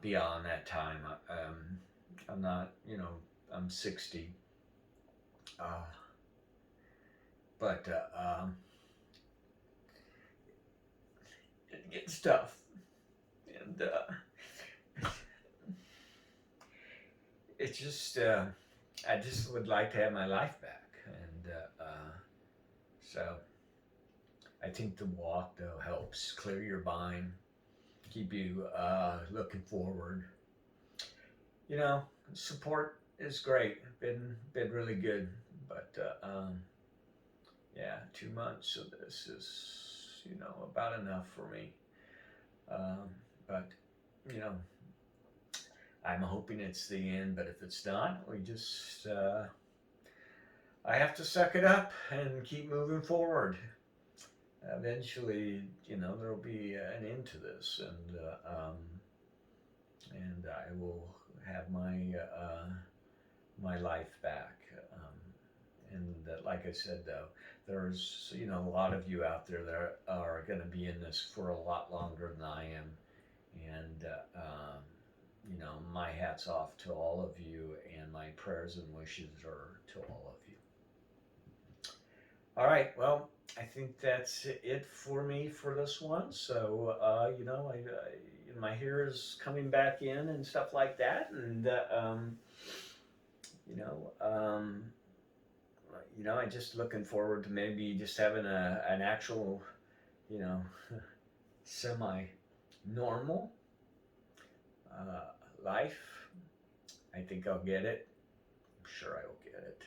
beyond that time. I'm not, I'm 60, uh, but it gets tough, and it's just I just would like to have my life back, and so I think the walk though helps clear your mind, keep you looking forward. You know, support is great. Been really good, but yeah, 2 months of this is about enough for me. Um, but you know, I'm hoping it's the end. But if it's not, we just I have to suck it up and keep moving forward. Eventually, there'll be an end to this, and I will have my life back. And like I said, though, there's a lot of you out there that are going to be in this for a lot longer than I am, and my hats off to all of you, and my prayers and wishes are to all of you. All right, well, I think that's it for me for this one. So, my hair is coming back in and stuff like that, and you know, um, I just looking forward to maybe just having an actual, you know, semi normal life. I think I'll get it. I'm sure I will get it.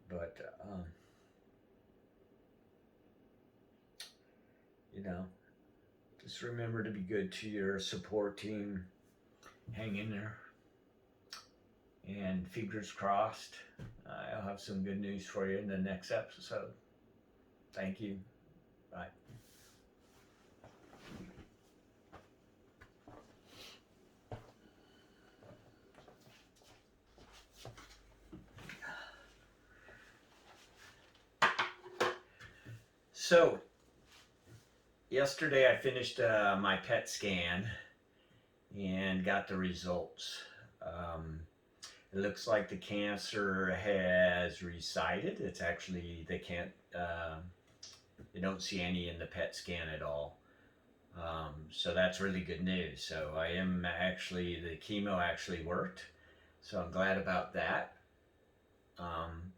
But you know, just remember to be good to your support team. Hang in there, and fingers crossed. I'll have some good news for you in the next episode. Thank you. Bye. So, yesterday I finished my PET scan and got the results. Um, it looks like the cancer has resided. It's actually, they don't see any in the PET scan at all. So that's really good news. So the chemo actually worked. So I'm glad about that. Um,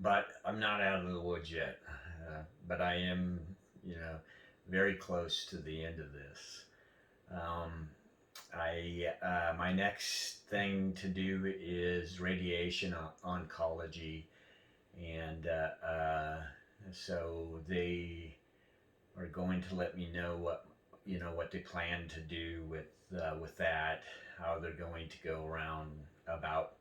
but I'm not out of the woods yet. But I am, you know, very close to the end of this. Um, my next thing to do is radiation oncology, and so they are going to let me know what they plan to do with that, how they're going to go around about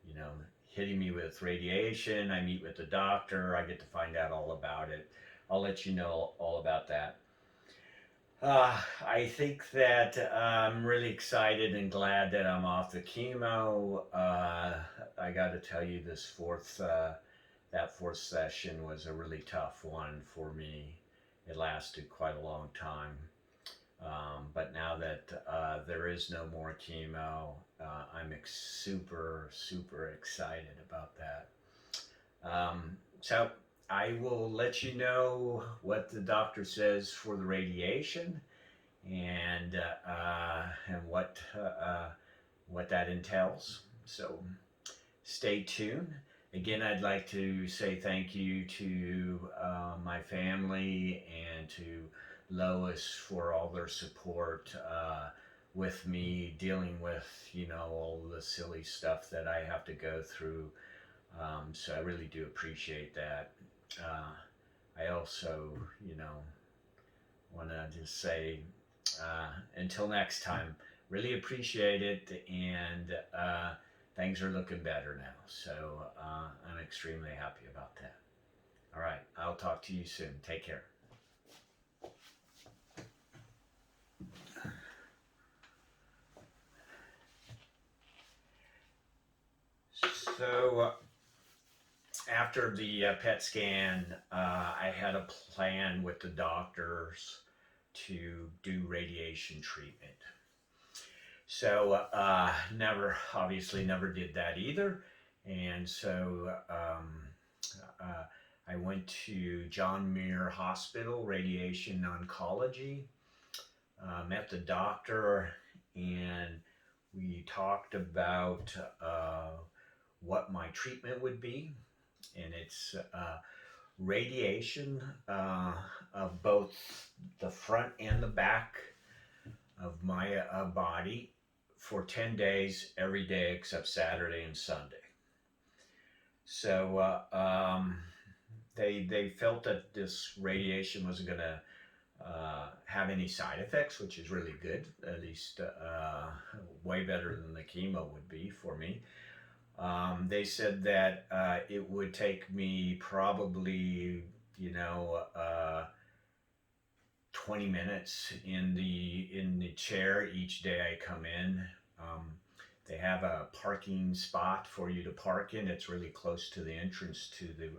you know hitting me with radiation. I meet with the doctor. I get to find out all about it. I'll let you know all about that. I think that I'm really excited and glad that I'm off the chemo. I got to tell you, that fourth session was a really tough one for me. It lasted quite a long time. But now that there is no more chemo, I'm super, super excited about that. So I will let you know what the doctor says for the radiation and what that entails. So stay tuned. Again, I'd like to say thank you to my family and to Lois for all their support with me dealing with, all the silly stuff that I have to go through. So I really do appreciate that. Uh, I also, want to just say until next time, really appreciate it, and things are looking better now. So I'm extremely happy about that. All right, I'll talk to you soon. Take care. So after the PET scan, I had a plan with the doctors to do radiation treatment. So obviously, never did that either. And so I went to John Muir Hospital, Radiation Oncology, met the doctor, and we talked about what my treatment would be. And it's radiation of both the front and the back of my body for 10 days, every day except Saturday and Sunday. So they felt that this radiation wasn't going to have any side effects, which is really good, at least way better than the chemo would be for me. They said that it would take me probably, 20 minutes in the chair each day I come in. Um, they have a parking spot for you to park in. It's really close to the entrance to the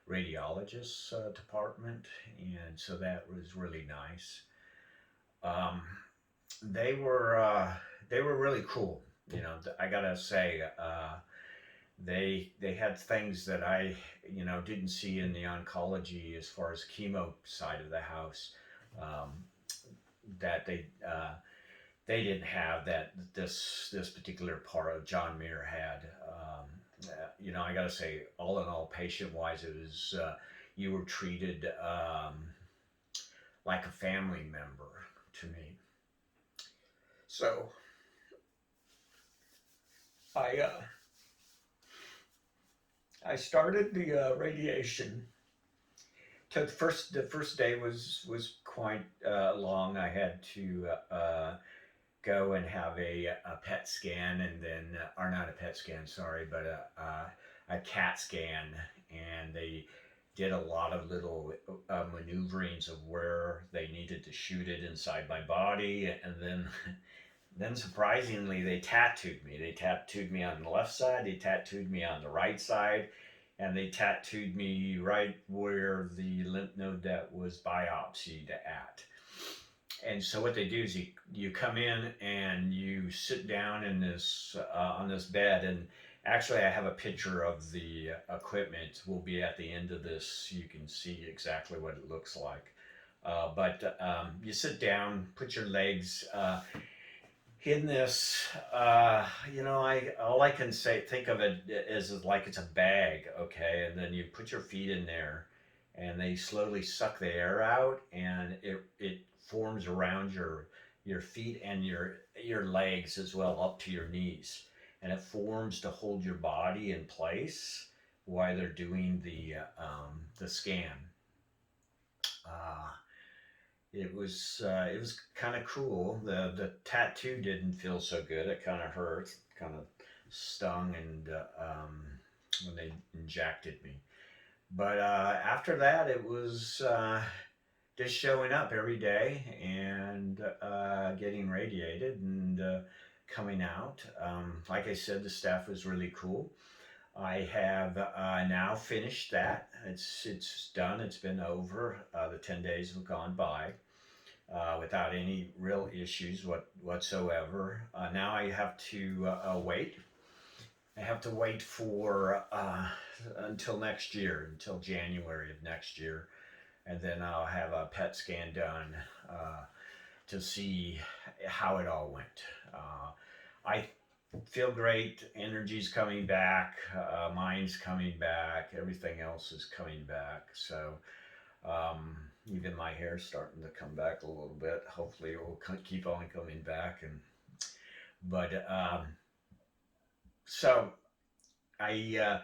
radiologist's department, and so that was really nice. Um, they were uh, they were really cool. I gotta say, they had things that I didn't see in the oncology as far as chemo side of the house. Um, that they didn't have that this particular part of John Muir had. I got to say, all in all, patient wise, it was you were treated like a family member to me. So I I started the radiation. The first day was quite long. I had to go and have a PET scan, and then, or not a PET scan, sorry, but a CAT scan, and they did a lot of little maneuverings of where they needed to shoot it inside my body, and then surprisingly they tattooed me. They tattooed me on the left side, they tattooed me on the right side, and they tattooed me right where the lymph node that was biopsied at. And so what they do is you come in and you sit down in this on this bed, and actually I have a picture of the equipment. Will be at the end of this. You can see exactly what it looks like. But you sit down, put your legs in this. I all I can say think of it is like it's a bag, okay, and then you put your feet in there, and they slowly suck the air out, and it forms around your feet and your legs as well up to your knees, and it forms to hold your body in place while they're doing the scan. Uh, it was kind of cool. The tattoo didn't feel so good. It kind of hurt, kind of stung, and when they injected me. But after that, it was just showing up every day and getting radiated and coming out. Like I said, the staff was really cool. I have now finished that. It's done. It's been over. The 10 days have gone by without any real issues whatsoever. Now I have to wait. I have to wait for until next year, until January of next year, and then I'll have a PET scan done to see how it all went. I feel great. Energy's coming back. Mind's coming back. Everything else is coming back. So even my hair's starting to come back a little bit. Hopefully, it will keep on coming back. So I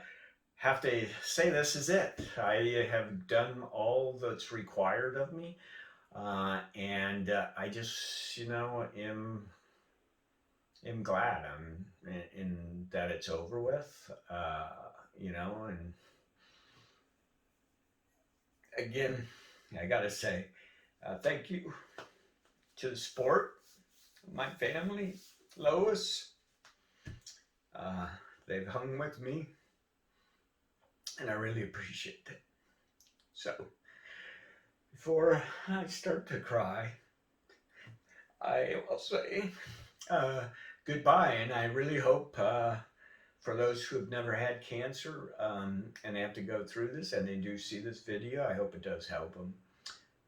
have to say this is it. I have done all that's required of me, and I just am glad in that it's over with. And again, I gotta say thank you to the sport, my family, Lois. Uh, they've hung with me, and I really appreciate it. So, before I start to cry, I will say goodbye, and I really hope for those who have never had cancer and they have to go through this and they do see this video, I hope it does help them.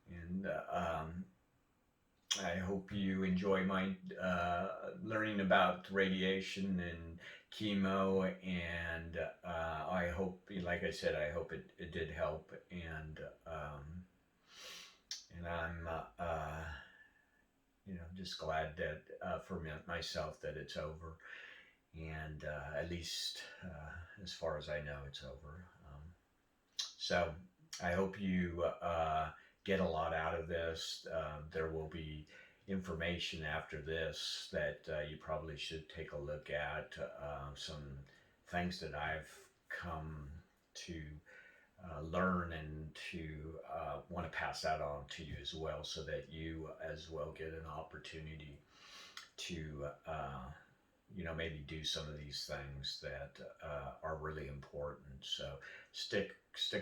And I hope you enjoy my learning about radiation and chemo, and I hope, like I said, I hope it did help, and I'm just glad that for myself that it's over, and at least as far as I know, it's over. So I hope you get a lot out of this. There will be information after this that you probably should take a look at. Some things that I've come to learn and to want to pass that on to you as well, so that you as well get an opportunity to maybe do some of these things that are really important. So stick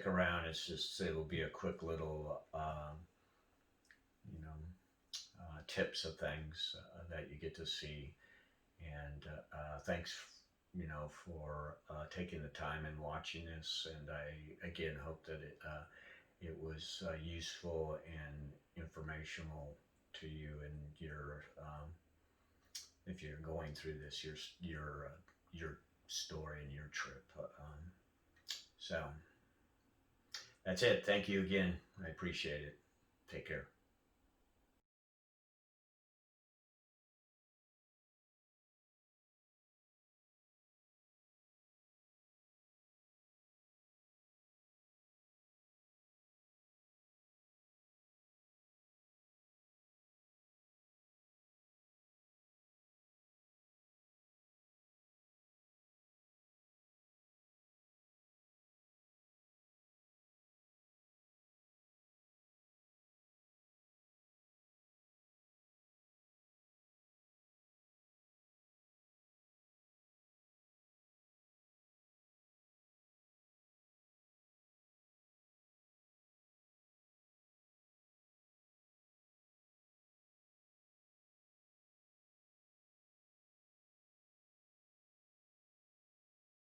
around. It'll be a quick little tips of things that you get to see. And thanks for taking the time and watching this. And I again hope that it was useful and informational to you and your if you're going through this, your story and your trip. So that's it. Thank you again. I appreciate it. Take care.